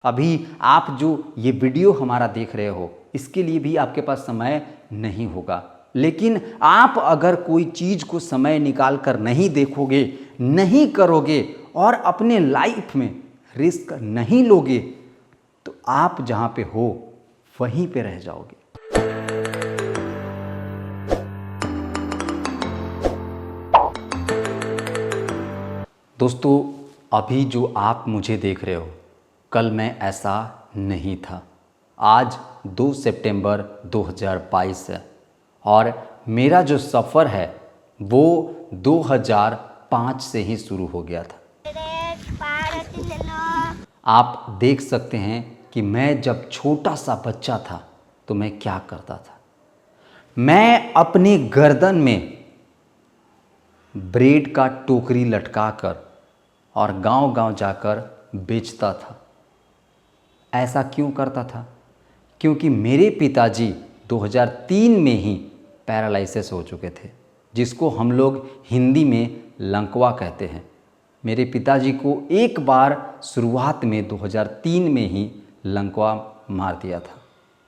अभी आप जो ये वीडियो हमारा देख रहे हो, इसके लिए भी आपके पास समय नहीं होगा। लेकिन आप अगर कोई चीज़ को समय निकाल कर नहीं देखोगे, नहीं करोगे और अपने लाइफ में रिस्क नहीं लोगे, तो आप जहाँ पे हो वहीं पे रह जाओगे। दोस्तों, अभी जो आप मुझे देख रहे हो, कल मैं ऐसा नहीं था। आज 2 सितंबर 2022 है और मेरा जो सफ़र है वो 2005 से ही शुरू हो गया था। आप देख सकते हैं कि मैं जब छोटा सा बच्चा था तो मैं क्या करता था। मैं अपनी गर्दन में ब्रेड का टोकरी लटकाकर और गांव-गांव जाकर बेचता था। ऐसा क्यों करता था? क्योंकि मेरे पिताजी 2003 में ही पैरालिसिस हो चुके थे, जिसको हम लोग हिंदी में लंकवा कहते हैं। मेरे पिताजी को एक बार शुरुआत में 2003 में ही लंकवा मार दिया था,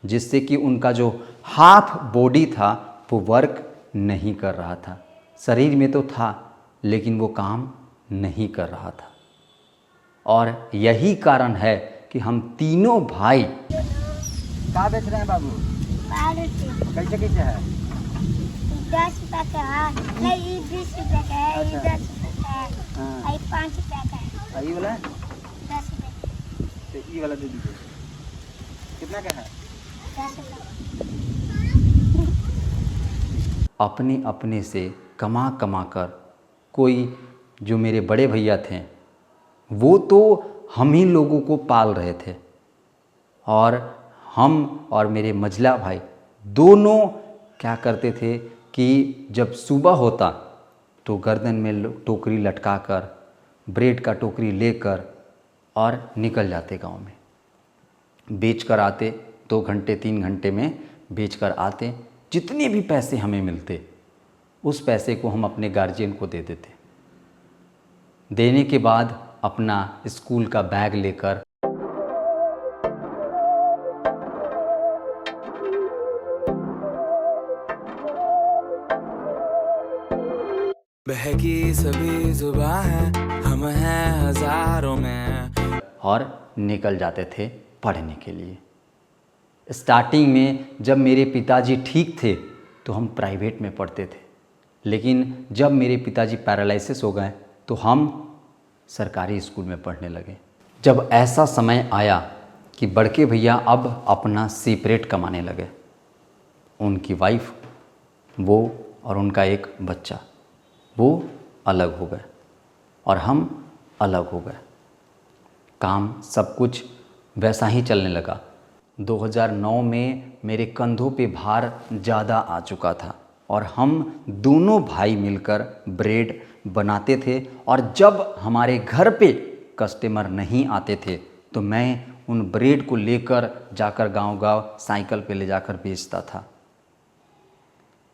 जिससे कि उनका जो हाफ बॉडी था वो वर्क नहीं कर रहा था। शरीर में तो था लेकिन वो काम नहीं कर रहा था। और यही कारण है कि हम तीनों भाई क्या बेच रहे हैं बाबू? कैसे कैसे है? 10 रुपए का है, नहीं 20 रुपए का है, ये 10 रुपए का है, हाँ। ये 5 रुपए का है, ये वाला 10 रुपए, तो ये वाला दे दीजिए। कितना का है? 10 रुपए। अपने अपने से कमा कमा कर, कोई जो मेरे बड़े भैया थे वो तो हम ही लोगों को पाल रहे थे, और हम और मेरे मझला भाई दोनों क्या करते थे कि जब सुबह होता तो गर्दन में टोकरी लटकाकर ब्रेड का टोकरी लेकर और निकल जाते गांव में। बेच कर आते, 2 घंटे 3 घंटे में बेच कर आते। जितने भी पैसे हमें मिलते उस पैसे को हम अपने गार्जियन को दे देते। देने के बाद अपना स्कूल का बैग लेकर बहकी सभी जुबां हैं, हम हैं हजारों में, और निकल जाते थे पढ़ने के लिए। स्टार्टिंग में जब मेरे पिताजी ठीक थे तो हम प्राइवेट में पढ़ते थे, लेकिन जब मेरे पिताजी पैरालिसिस हो गए तो हम सरकारी स्कूल में पढ़ने लगे। जब ऐसा समय आया कि बड़के भैया अब अपना सेपरेट कमाने लगे, उनकी वाइफ, वो और उनका एक बच्चा, वो अलग हो गए और हम अलग हो गए। काम सब कुछ वैसा ही चलने लगा। 2009 में मेरे कंधों पे भार ज़्यादा आ चुका था और हम दोनों भाई मिलकर ब्रेड बनाते थे, और जब हमारे घर पे कस्टमर नहीं आते थे तो मैं उन ब्रेड को लेकर जाकर गांव-गांव साइकिल पे ले जाकर बेचता था।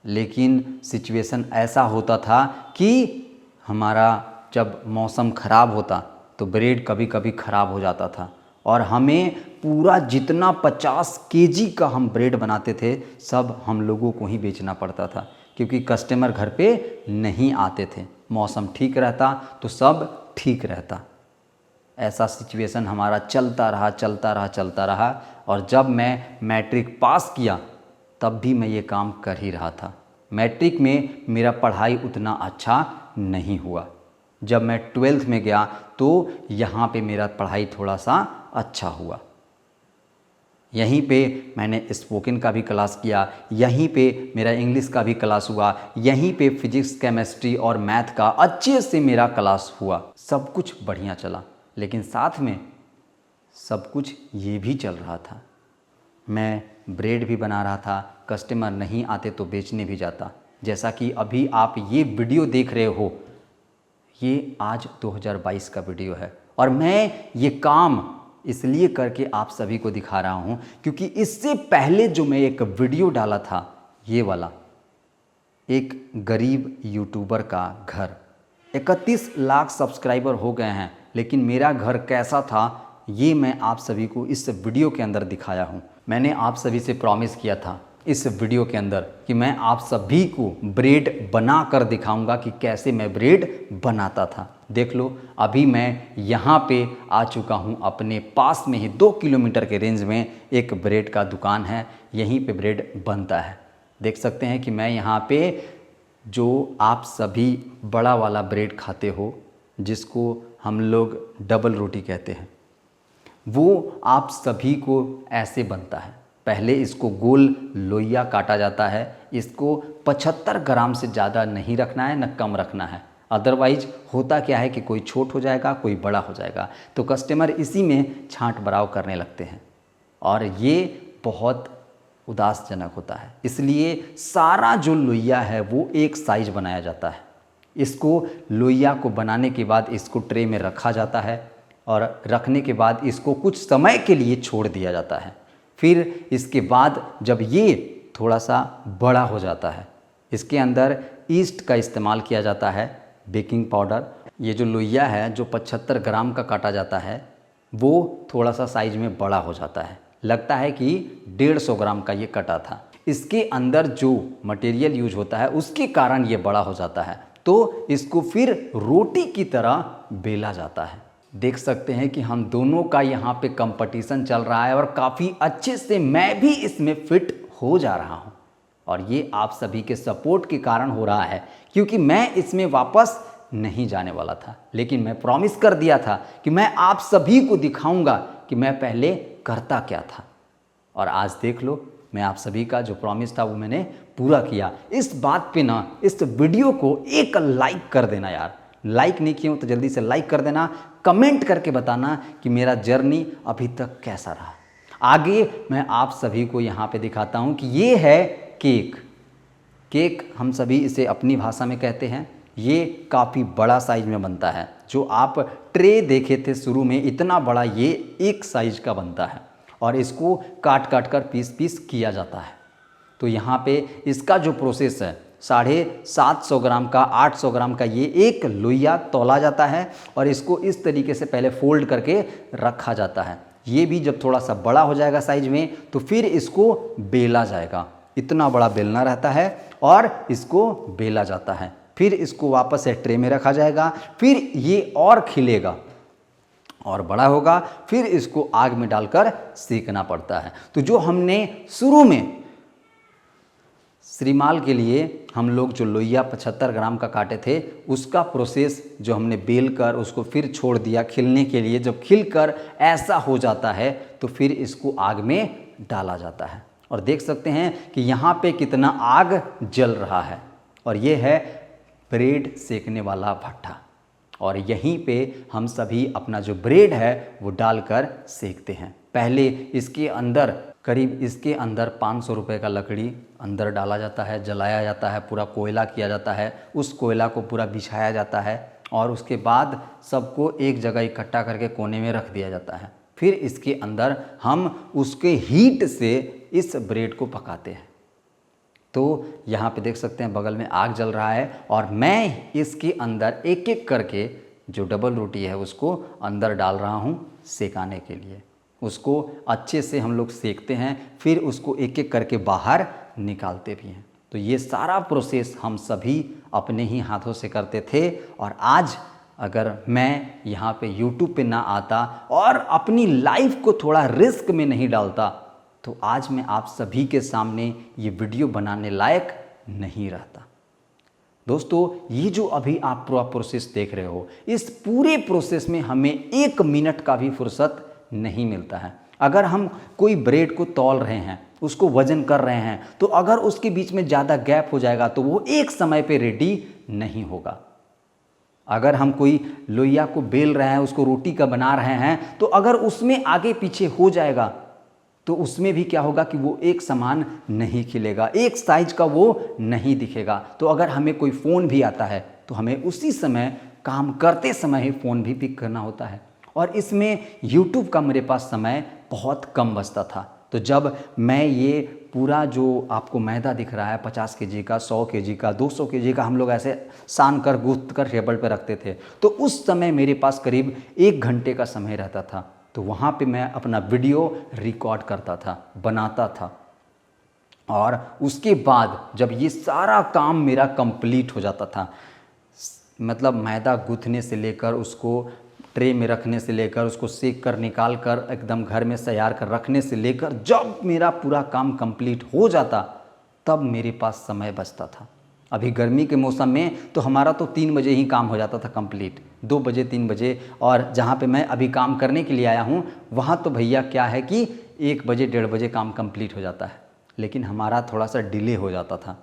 लेकिन सिचुएशन ऐसा होता था कि हमारा जब मौसम ख़राब होता तो ब्रेड कभी कभी ख़राब हो जाता था और हमें पूरा जितना 50 केजी का हम ब्रेड बनाते थे सब हम लोगों को ही बेचना पड़ता था, क्योंकि कस्टमर घर पे नहीं आते थे। मौसम ठीक रहता तो सब ठीक रहता। ऐसा सिचुएशन हमारा चलता रहा। और जब मैं मैट्रिक पास किया तब भी मैं ये काम कर ही रहा था। मैट्रिक में मेरा पढ़ाई उतना अच्छा नहीं हुआ। जब मैं 12th में गया तो यहाँ पे मेरा पढ़ाई थोड़ा सा अच्छा हुआ। यहीं पे मैंने स्पोकन का भी क्लास किया, यहीं पे मेरा इंग्लिश का भी क्लास हुआ, यहीं पे फिजिक्स, केमिस्ट्री और मैथ का अच्छे से मेरा क्लास हुआ। सब कुछ बढ़िया चला, लेकिन साथ में सब कुछ ये भी चल रहा था। मैं ब्रेड भी बना रहा था, कस्टमर नहीं आते तो बेचने भी जाता। जैसा कि अभी आप ये वीडियो देख रहे हो, ये आज 2022 का वीडियो है और मैं ये काम इसलिए करके आप सभी को दिखा रहा हूँ क्योंकि इससे पहले जो मैं एक वीडियो डाला था, ये वाला, एक गरीब यूट्यूबर का घर, 31 लाख सब्सक्राइबर हो गए हैं, लेकिन मेरा घर कैसा था ये मैं आप सभी को इस वीडियो के अंदर दिखाया हूँ। मैंने आप सभी से प्रॉमिस किया था इस वीडियो के अंदर कि मैं आप सभी को ब्रेड बना कर दिखाऊंगा कि कैसे मैं ब्रेड बनाता था। देख लो, अभी मैं यहाँ पे आ चुका हूँ, अपने पास में ही 2 किलोमीटर के रेंज में एक ब्रेड का दुकान है, यहीं पे ब्रेड बनता है। देख सकते हैं कि मैं यहाँ पे जो आप सभी बड़ा वाला ब्रेड खाते हो, जिसको हम लोग डबल रोटी कहते हैं, वो आप सभी को ऐसे बनता है। पहले इसको गोल लोइया काटा जाता है। इसको 75 ग्राम से ज़्यादा नहीं रखना है, न कम रखना है। अदरवाइज होता क्या है कि कोई छोट हो जाएगा, कोई बड़ा हो जाएगा, तो कस्टमर इसी में छांट बराव करने लगते हैं और ये बहुत उदासजनक होता है। इसलिए सारा जो लोइया है वो एक साइज बनाया जाता है। इसको लोइया को बनाने के बाद इसको ट्रे में रखा जाता है और रखने के बाद इसको कुछ समय के लिए छोड़ दिया जाता है। फिर इसके बाद जब ये थोड़ा सा बड़ा हो जाता है, इसके अंदर ईस्ट का इस्तेमाल किया जाता है, बेकिंग पाउडर। ये जो लोइया है जो 75 ग्राम का काटा जाता है वो थोड़ा सा साइज में बड़ा हो जाता है। लगता है कि 150 ग्राम का ये कटा था। इसके अंदर जो मटेरियल यूज होता है उसके कारण ये बड़ा हो जाता है, तो इसको फिर रोटी की तरह बेला जाता है। देख सकते हैं कि हम दोनों का यहाँ पे कंपटीशन चल रहा है और काफ़ी अच्छे से मैं भी इसमें फिट हो जा रहा हूँ और ये आप सभी के सपोर्ट के कारण हो रहा है, क्योंकि मैं इसमें वापस नहीं जाने वाला था। लेकिन मैं प्रॉमिस कर दिया था कि मैं आप सभी को दिखाऊंगा कि मैं पहले करता क्या था, और आज देख लो, मैं आप सभी का जो प्रॉमिस था वो मैंने पूरा किया। इस बात पे ना इस वीडियो को एक लाइक कर देना यार। लाइक नहीं किया हो तो जल्दी से लाइक कर देना, कमेंट करके बताना कि मेरा जर्नी अभी तक कैसा रहा। आगे मैं आप सभी को यहाँ पे दिखाता हूँ कि ये है केक। केक हम सभी इसे अपनी भाषा में कहते हैं। ये काफ़ी बड़ा साइज में बनता है। जो आप ट्रे देखे थे शुरू में, इतना बड़ा ये एक साइज का बनता है और इसको काट काट कर पीस पीस किया जाता है। तो यहाँ पे इसका जो प्रोसेस है, 750 ग्राम का 800 ग्राम का ये एक लोइया तौला जाता है और इसको इस तरीके से पहले फोल्ड करके रखा जाता है। ये भी जब थोड़ा सा बड़ा हो जाएगा साइज में तो फिर इसको बेला जाएगा। इतना बड़ा बेलना रहता है और इसको बेला जाता है। फिर इसको वापस से ट्रे में रखा जाएगा। फिर ये और खिलेगा और बड़ा होगा। फिर इसको आग में डालकर सेकना पड़ता है। तो जो हमने शुरू में श्रीमाल के लिए हम लोग जो लोइया 75 ग्राम का काटे थे, उसका प्रोसेस जो हमने बेल कर उसको फिर छोड़ दिया खिलने के लिए। जब खिलकर ऐसा हो जाता है तो फिर इसको आग में डाला जाता है और देख सकते हैं कि यहाँ पे कितना आग जल रहा है। और ये है ब्रेड सेकने वाला भट्ठा और यहीं पे हम सभी अपना जो ब्रेड है वो डालकर सेकते हैं। पहले इसके अंदर करीब 500 रुपये का लकड़ी अंदर डाला जाता है, जलाया जाता है, पूरा कोयला किया जाता है। उस कोयला को पूरा बिछाया जाता है और उसके बाद सबको एक जगह इकट्ठा करके कोने में रख दिया जाता है। फिर इसके अंदर हम उसके हीट से इस ब्रेड को पकाते हैं। तो यहाँ पे देख सकते हैं बगल में आग जल रहा है और मैं इसके अंदर एक एक करके जो डबल रोटी है उसको अंदर डाल रहा हूँ सेकाने के लिए। उसको अच्छे से हम लोग सेकते हैं, फिर उसको एक एक करके बाहर निकालते भी हैं। तो ये सारा प्रोसेस हम सभी अपने ही हाथों से करते थे। और आज अगर मैं यहाँ पे YouTube पे ना आता और अपनी लाइफ को थोड़ा रिस्क में नहीं डालता तो आज मैं आप सभी के सामने ये वीडियो बनाने लायक नहीं रहता। दोस्तों, ये जो अभी आप पूरा प्रोसेस देख रहे हो, इस पूरे प्रोसेस में हमें 1 मिनट का भी फुर्सत नहीं मिलता है। अगर हम कोई ब्रेड को तौल रहे हैं, उसको वजन कर रहे हैं, तो अगर उसके बीच में ज़्यादा गैप हो जाएगा तो वो एक समय पे रेडी नहीं होगा। अगर हम कोई लोइया को बेल रहे हैं, उसको रोटी का बना रहे हैं, तो अगर उसमें आगे पीछे हो जाएगा तो उसमें भी क्या होगा कि वो एक समान नहीं खिलेगा, एक साइज का वो नहीं दिखेगा। तो अगर हमें कोई फ़ोन भी आता है तो हमें उसी समय काम करते समय ही फ़ोन भी पिक करना होता है। और इसमें YouTube का मेरे पास समय बहुत कम बचता था। तो जब मैं ये पूरा जो आपको मैदा दिख रहा है 50 kg का, 100 kg का, 200 kg का हम लोग ऐसे सान कर गूंथ कर टेबल पर रखते थे, तो उस समय मेरे पास करीब 1 घंटे का समय रहता था। तो तो वहाँ पे मैं अपना वीडियो रिकॉर्ड करता था, बनाता था। और उसके बाद जब ये सारा काम मेरा कंप्लीट हो जाता था, मतलब मैदा गूँथने से लेकर उसको ट्रे में रखने से लेकर उसको सेक कर निकाल कर एकदम घर में तैयार कर रखने से लेकर जब मेरा पूरा काम कंप्लीट हो जाता तब मेरे पास समय बचता था। अभी गर्मी के मौसम में तो हमारा तो 3 बजे ही काम हो जाता था कंप्लीट, 2 बजे 3 बजे। और जहाँ पे मैं अभी काम करने के लिए आया हूँ वहाँ तो भैया क्या है कि 1 बजे 1:30 बजे काम कंप्लीट हो जाता है, लेकिन हमारा थोड़ा सा डिले हो जाता था।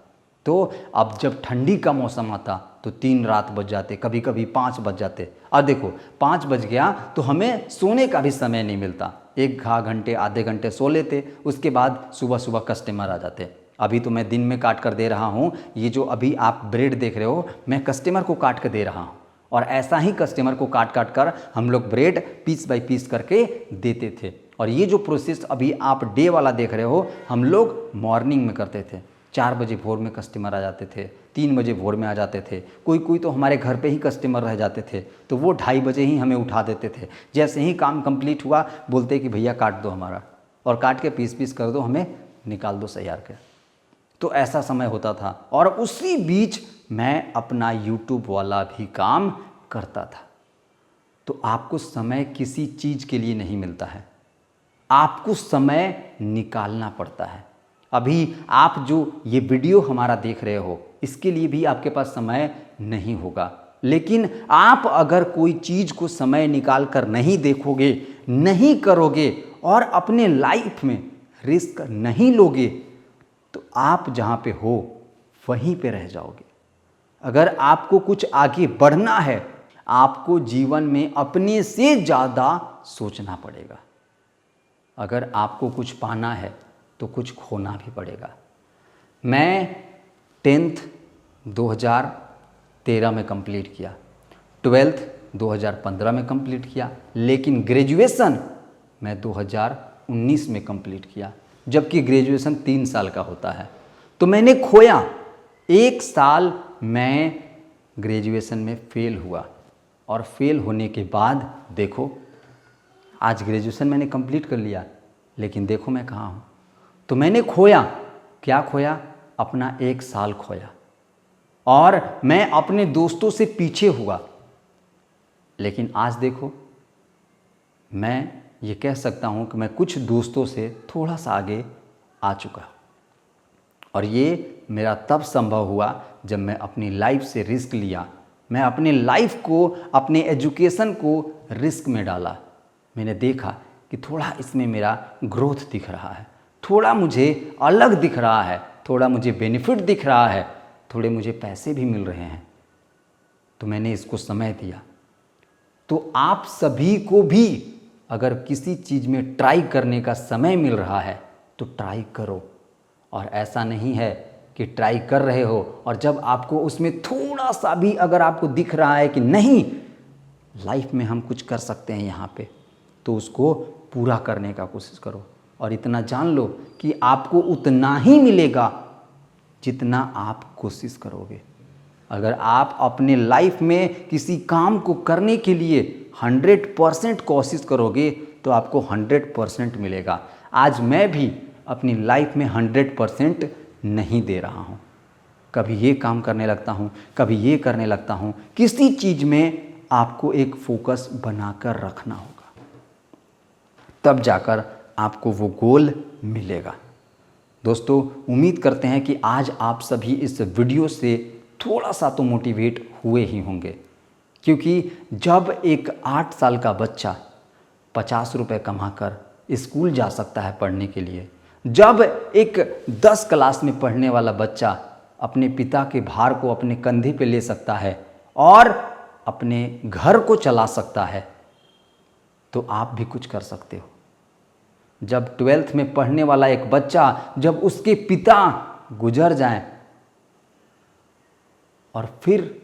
तो अब जब ठंडी का मौसम आता तो 3 रात बज जाते, कभी कभी 5 बज जाते। और देखो 5 बज गया तो हमें सोने का भी समय नहीं मिलता, 1 घंटे आधे घंटे सो लेते, उसके बाद सुबह सुबह कस्टमर आ जाते। अभी तो मैं दिन में काट कर दे रहा हूँ, ये जो अभी आप ब्रेड देख रहे हो मैं कस्टमर को काट कर दे रहा हूँ। और ऐसा ही कस्टमर को काट काट कर हम लोग ब्रेड पीस बाय पीस करके देते थे। और ये जो प्रोसेस अभी आप डे वाला देख रहे हो हम लोग मॉर्निंग में करते थे। 4 बजे भोर में कस्टमर आ जाते थे, 3 बजे भोर में आ जाते थे, कोई कोई तो हमारे घर पे ही कस्टमर रह जाते थे तो वो 2:30 बजे ही हमें उठा देते थे। जैसे ही काम कंप्लीट हुआ बोलते कि भैया काट दो हमारा, और काट के पीस पीस कर दो, हमें निकाल दो तैयार के। तो ऐसा समय होता था। और उसी बीच मैं अपना यूट्यूब वाला भी काम करता था। तो आपको समय किसी चीज़ के लिए नहीं मिलता है, आपको समय निकालना पड़ता है। अभी आप जो ये वीडियो हमारा देख रहे हो इसके लिए भी आपके पास समय नहीं होगा, लेकिन आप अगर कोई चीज़ को समय निकाल कर नहीं देखोगे, नहीं करोगे और अपने लाइफ में रिस्क नहीं लोगे तो आप जहाँ पे हो वहीं पे रह जाओगे। अगर आपको कुछ आगे बढ़ना है आपको जीवन में अपने से ज़्यादा सोचना पड़ेगा। अगर आपको कुछ पाना है तो कुछ खोना भी पड़ेगा। मैं 10th 2013 में कंप्लीट किया, 12th 2015 में कंप्लीट किया, लेकिन ग्रेजुएशन मैं 2019 में कंप्लीट किया, जबकि ग्रेजुएशन 3 साल का होता है। तो मैंने खोया 1 साल। मैं ग्रेजुएशन में फेल हुआ और फेल होने के बाद देखो आज ग्रेजुएशन मैंने कंप्लीट कर लिया, लेकिन देखो मैं कहाँ हूँ। तो मैंने खोया, क्या खोया? अपना 1 साल खोया। और मैं अपने दोस्तों से पीछे हुआ, लेकिन आज देखो मैं ये कह सकता हूँ कि मैं कुछ दोस्तों से थोड़ा सा आगे आ चुका। और ये मेरा तब संभव हुआ जब मैं अपनी लाइफ से रिस्क लिया। मैं अपने लाइफ को, अपने एजुकेशन को रिस्क में डाला। मैंने देखा कि थोड़ा इसमें मेरा ग्रोथ दिख रहा है, थोड़ा मुझे अलग दिख रहा है, थोड़ा मुझे बेनिफिट दिख रहा है, थोड़े मुझे पैसे भी मिल रहे हैं, तो मैंने इसको समय दिया। तो आप सभी को भी अगर किसी चीज़ में ट्राई करने का समय मिल रहा है तो ट्राई करो। और ऐसा नहीं है कि ट्राई कर रहे हो और जब आपको उसमें थोड़ा सा भी अगर आपको दिख रहा है कि नहीं लाइफ में हम कुछ कर सकते हैं यहाँ पे, तो उसको पूरा करने का कोशिश करो। और इतना जान लो कि आपको उतना ही मिलेगा जितना आप कोशिश करोगे। अगर आप अपने लाइफ में किसी काम को करने के लिए 100% कोशिश करोगे तो आपको 100% मिलेगा। आज मैं भी अपनी लाइफ में 100% नहीं दे रहा हूँ। कभी ये काम करने लगता हूँ, कभी ये करने लगता हूँ। किसी चीज़ में आपको एक फोकस बनाकर रखना होगा, तब जाकर आपको वो गोल मिलेगा। दोस्तों, उम्मीद करते हैं कि आज आप सभी इस वीडियो से थोड़ा सा तो मोटिवेट हुए ही होंगे, क्योंकि जब एक 8 साल का बच्चा 50 रुपये कमाकर स्कूल जा सकता है पढ़ने के लिए, जब एक 10 क्लास में पढ़ने वाला बच्चा अपने पिता के भार को अपने कंधे पे ले सकता है और अपने घर को चला सकता है, तो आप भी कुछ कर सकते हो। जब 12th में पढ़ने वाला एक बच्चा, जब उसके पिता गुजर जाएं और फिर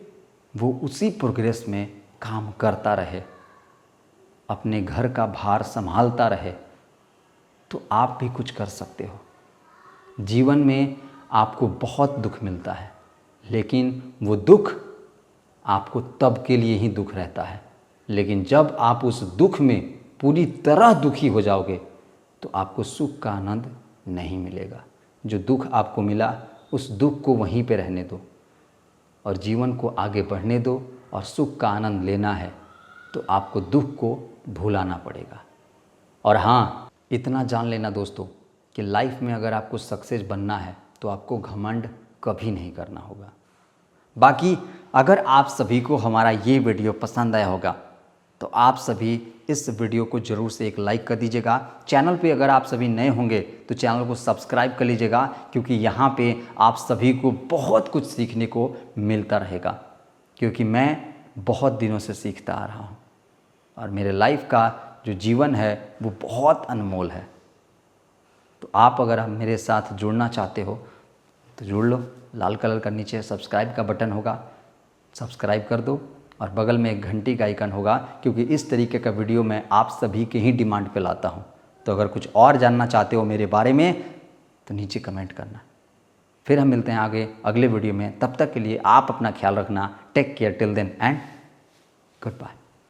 वो उसी प्रोग्रेस में काम करता रहे, अपने घर का भार संभालता रहे, तो आप भी कुछ कर सकते हो। जीवन में आपको बहुत दुख मिलता है, लेकिन वो दुख आपको तब के लिए ही दुख रहता है। लेकिन जब आप उस दुख में पूरी तरह दुखी हो जाओगे तो आपको सुख का आनंद नहीं मिलेगा। जो दुख आपको मिला उस दुख को वहीं पे रहने दो और जीवन को आगे बढ़ने दो, और सुख का आनंद लेना है तो आपको दुख को भुलाना पड़ेगा। और हाँ, इतना जान लेना दोस्तों कि लाइफ में अगर आपको सक्सेस बनना है तो आपको घमंड कभी नहीं करना होगा। बाकी अगर आप सभी को हमारा ये वीडियो पसंद आया होगा तो आप सभी इस वीडियो को ज़रूर से एक लाइक कर दीजिएगा। चैनल पे अगर आप सभी नए होंगे तो चैनल को सब्सक्राइब कर लीजिएगा, क्योंकि यहाँ पे आप सभी को बहुत कुछ सीखने को मिलता रहेगा। क्योंकि मैं बहुत दिनों से सीखता आ रहा हूँ और मेरे लाइफ का जो जीवन है वो बहुत अनमोल है। तो आप अगर मेरे साथ जुड़ना चाहते हो तो जुड़ लो। लाल कलर का नीचे सब्सक्राइब का बटन होगा, सब्सक्राइब कर दो और बगल में एक घंटी का आइकन होगा, क्योंकि इस तरीके का वीडियो मैं आप सभी के ही डिमांड पे लाता हूँ। तो अगर कुछ और जानना चाहते हो मेरे बारे में तो नीचे कमेंट करना। फिर हम मिलते हैं आगे अगले वीडियो में। तब तक के लिए आप अपना ख्याल रखना। Take care till then and good bye.